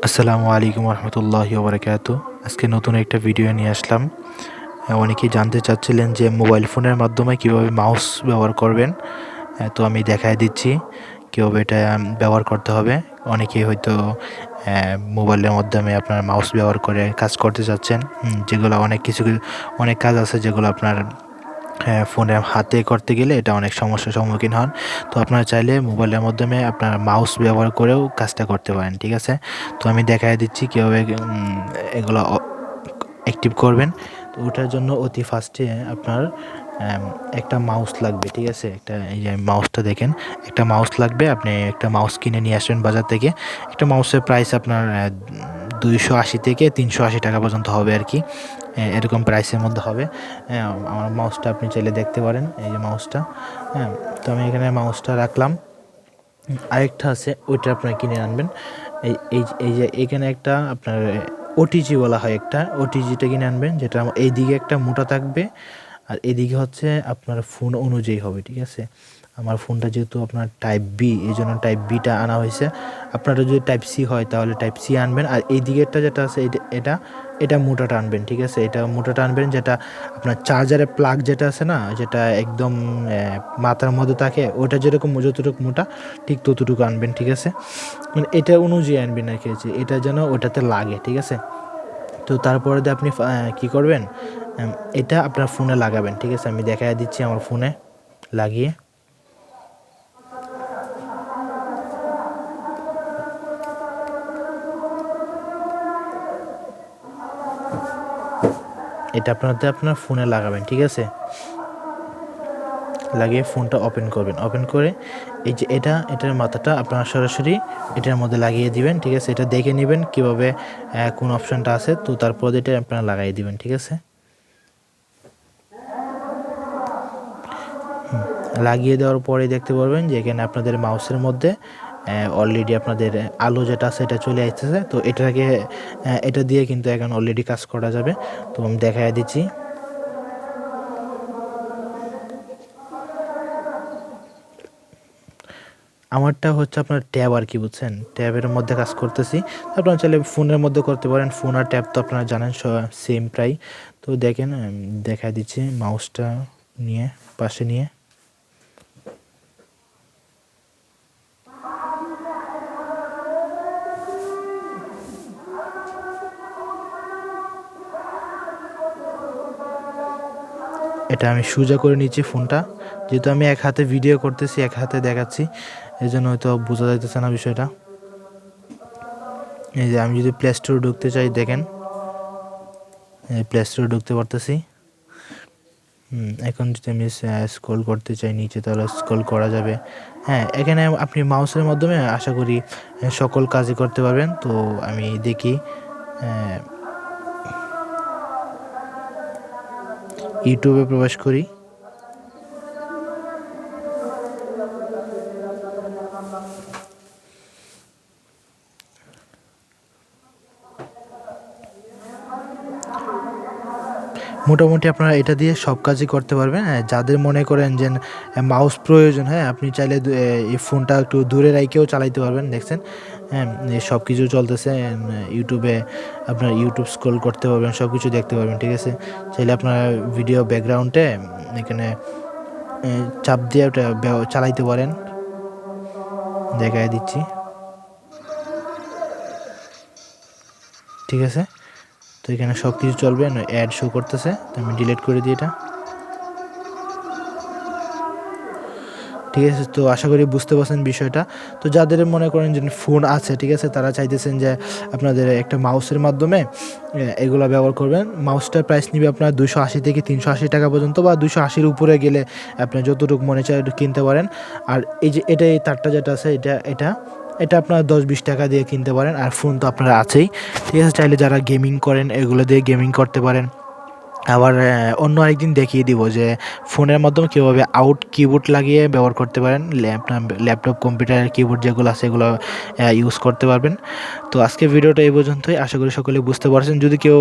আসসালামু আলাইকুম রহমতুল্লাহি ওবরাকাতু। আজকে নতুন একটা ভিডিও নিয়ে আসলাম। অনেকেই জানতে চাচ্ছিলেন যে মোবাইল ফোনের মাধ্যমে কীভাবে মাউস ব্যবহার করবেন। তো আমি দেখায় দিচ্ছি কীভাবে এটা ব্যবহার করতে হবে। অনেকেই হয়তো মোবাইলের মাধ্যমে আপনার মাউস ব্যবহার করে কাজ করতে চাচ্ছেন, যেগুলো অনেক কাজ আছে যেগুলো আপনার ফোনে হাতে করতে গেলে এটা অনেক সমস্যার সম্মুখীন হন। তো আপনারা চাইলে মোবাইলের মাধ্যমে আপনার মাউস ব্যবহার করেও কাজটা করতে পারেন, ঠিক আছে? তো আমি দেখায় দিচ্ছি কীভাবে এগুলো অ্যাক্টিভ করবেন। তো ওটার জন্য অতি ফার্স্টে আপনার একটা মাউস লাগবে, ঠিক আছে? এই যে মাউসটা দেখেন, একটা মাউস লাগবে। আপনি একটা মাউস কিনে নিয়ে আসবেন বাজার থেকে। একটা মাউসের প্রাইস আপনার 280 থেকে 380 টাকা পর্যন্ত হবে আর কি, এরকম প্রাইসের মধ্যে হবে। হ্যাঁ, আমার মাউসটা আপনি চাইলে দেখতে পারেন, এই যে মাউসটা। হ্যাঁ, তো আমি এখানে মাউসটা রাখলাম। আরেকটা আছে, ওইটা আপনার কিনে আনবেন। এই যে এখানে একটা আপনার ওটিজি বলা হয়, একটা ওটিজিটা কিনে আনবেন, যেটা এইদিকে একটা মোটা থাকবে আর এদিকে হচ্ছে আপনার ফোন অনুযায়ী হবে, ঠিক আছে? আমার ফোনটা যেহেতু আপনার টাইপ বি, এই জন্য টাইপ বিটা আনা হয়েছে। আপনারা যদি টাইপ সি হয় তাহলে টাইপ সি আনবেন। আর এই দিকেরটা যেটা আছে এটা এটা মোটাটা আনবেন, ঠিক আছে? এটা মোটাটা আনবেন, যেটা আপনার চার্জারের প্লাগ যেটা আছে না, যেটা একদম মাথার মধ্যে থাকে, ওটা যেরকম যতটুকু মোটা ঠিক ততটুকু আনবেন, ঠিক আছে? মানে এটা অনুযায়ী আনবেন আর কি, এটা যেন ওটাতে লাগে, ঠিক আছে? তো তারপরে দিয়ে আপনি কী করবেন, এটা আপনার ফোনে লাগাবেন, ঠিক আছে? আমি দেখাই দিচ্ছি আমার ফোনে লাগিয়ে। এটা আপনার ফোনে লাগাবেন, ঠিক আছে? লাগিয়ে ফোনটা ওপেন করবেন। ওপেন করে এই যে এটার মাথাটা আপনারা সরাসরি এটার মধ্যে লাগিয়ে দিবেন, ঠিক আছে? এটা দেখে নেবেন কীভাবে কোন অপশানটা আছে, তো তারপর এটা আপনারা লাগাই দিবেন, ঠিক আছে? লাগিয়ে দেওয়ার পরে দেখতে পারবেন যে এখানে আপনাদের মাউসের মধ্যে অলরেডি আপনাদের আলো যেটা আছে এটা চলে আসতেছে। তো এটা দিয়ে কিন্তু এখন অলরেডি কাজ করা যাবে। তো আমি দেখাই দিচ্ছি। আমারটা হচ্ছে আপনার ট্যাব আর কি, বুঝছেন? ট্যাবের মধ্যে কাজ করতেছি। আপনারা চাইলে ফোনের মধ্যে করতে পারেন। ফোন আর ট্যাব তো আপনারা জানেন সেম প্রায়। তো দেখেন, দেখাই দিচ্ছি মাউসটা নিয়ে পাশে নিয়ে। এটা আমি সোজা করে নিচ্ছি ফোনটা, যেহেতু আমি এক হাতে ভিডিও করতেছি, এক হাতে দেখাচ্ছি, এই জন্য হয়তো বোঝা যাইতেছে না বিষয়টা। এই যে আমি যদি প্লে স্টোরে ঢুকতে চাই, দেখেন প্লে স্টোরে ঢুকতে পারতেছি। এখন যদি আমি স্ক্রল করতে চাই নিচে, তাহলে স্ক্রল করা যাবে। হ্যাঁ, এখানে আপনি মাউসের মাধ্যমে আশা করি সকল কাজই করতে পারবেন। তো আমি দেখি, ইউটিউবে প্রবেশ করি। মোটামুটি আপনারা এটা দিয়ে সব কাজই করতে পারবেন। যাদের মনে করেন যে মাউস প্রয়োজন, হ্যাঁ, আপনি চাইলে এই ফোনটা একটু দূরে রাইখেও চালাইতে পারবেন। দেখছেন, হ্যাঁ, সব কিছু চলতেছে। ইউটিউবে আপনার ইউটিউব স্ক্রল করতে পারবেন, সব কিছু দেখতে পারবেন, ঠিক আছে? চাইলে আপনার ভিডিও ব্যাকগ্রাউন্ডে এখানে চাপ দিয়ে ওটা চালাইতে পারেন। দেখাই দিচ্ছি, ঠিক আছে? তো এখানে সব কিছু চলবে। অ্যাড শো করতেছে, তো আমি ডিলিট করে দিই এটা, ঠিক আছে? তো আশা করি বুঝতে পারছেন বিষয়টা। তো যাদের মনে করেন যে ফোন আছে, ঠিক আছে, তারা চাইতেছেন যে আপনাদের একটা মাউসের মাধ্যমে এগুলো ব্যবহার করবেন। মাউসটার প্রাইস নিবে আপনার 280 থেকে 380 টাকা পর্যন্ত, বা 280-র উপরে গেলে আপনি যতটুকু মনে চায় কিনতে পারেন। আর এই যে এই তারটা যেটা আছে, এটা আপনার 10-20 টাকা দিয়ে কিনতে পারেন। আর ফোন তো আপনার আছেই, ঠিক আছে? চাইলে যারা গেমিং করেন এগুলো দিয়ে গেমিং করতে পারেন। আবার অন্য আরেকদিন দেখিয়ে দিব যে ফোনের মাধ্যমে কীভাবে আউট কিবোর্ড লাগিয়ে ব্যবহার করতে পারেন, ল্যাপটপ কম্পিউটারের কিবোর্ড যেগুলো আছে সেগুলো ইউজ করতে পারবেন। তো আজকে ভিডিওটা এই পর্যন্তই, আশা করি সকলে বুঝতে পারছেন। যদি কেউ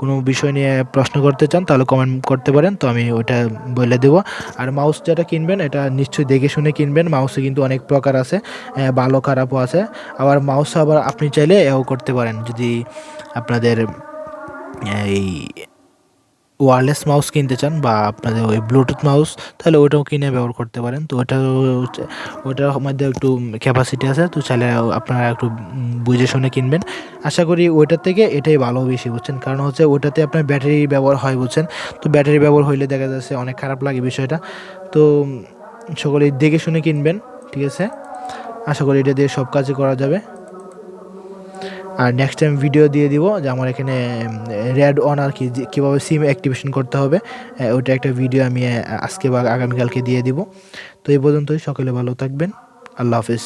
কোনো বিষয় নিয়ে প্রশ্ন করতে চান তাহলে কমেন্ট করতে পারেন, তো আমি ওইটা বলে দেবো। আর মাউস যেটা কিনবেন এটা নিশ্চয়ই দেখে শুনে কিনবেন। মাউসে কিন্তু অনেক প্রকার আছে, ভালো খারাপও আছে। আবার মাউস আবার আপনি চাইলে এও করতে পারেন, যদি আপনাদের এই ওয়্যারলেস মাউস কিনতে চান বা আপনাদের ওই ব্লুটুথ মাউস, তাহলে ওইটাও কিনে ব্যবহার করতে পারেন। তো ওটার মধ্যে একটু ক্যাপাসিটি আছে, তো চাইলে আপনারা একটু বুঝে শুনে কিনবেন। আশা করি ওইটার থেকে এটাই ভালো বেশি, বুঝছেন? কারণ হচ্ছে ওটাতে আপনার ব্যাটারি ব্যবহার হয়, বুঝছেন? তো ব্যাটারি ব্যবহার হইলে দেখা যাচ্ছে অনেক খারাপ লাগে বিষয়টা। তো সকলেই দেখে শুনে কিনবেন, ঠিক আছে? আশা করি এটা দিয়ে সব কাজই করা যাবে। আর নেক্সট টাইম ভিডিও দিয়ে দিব যে আমার এখানে রেড অন আর কি কীভাবে সিম অ্যাক্টিভেশন করতে হবে, ওইটা একটা ভিডিও আমি আজকে বা আগামীকালকে দিয়ে দিব। তো এই পর্যন্তই, সকলে ভালো থাকবেন। আল্লাহ হাফিজ।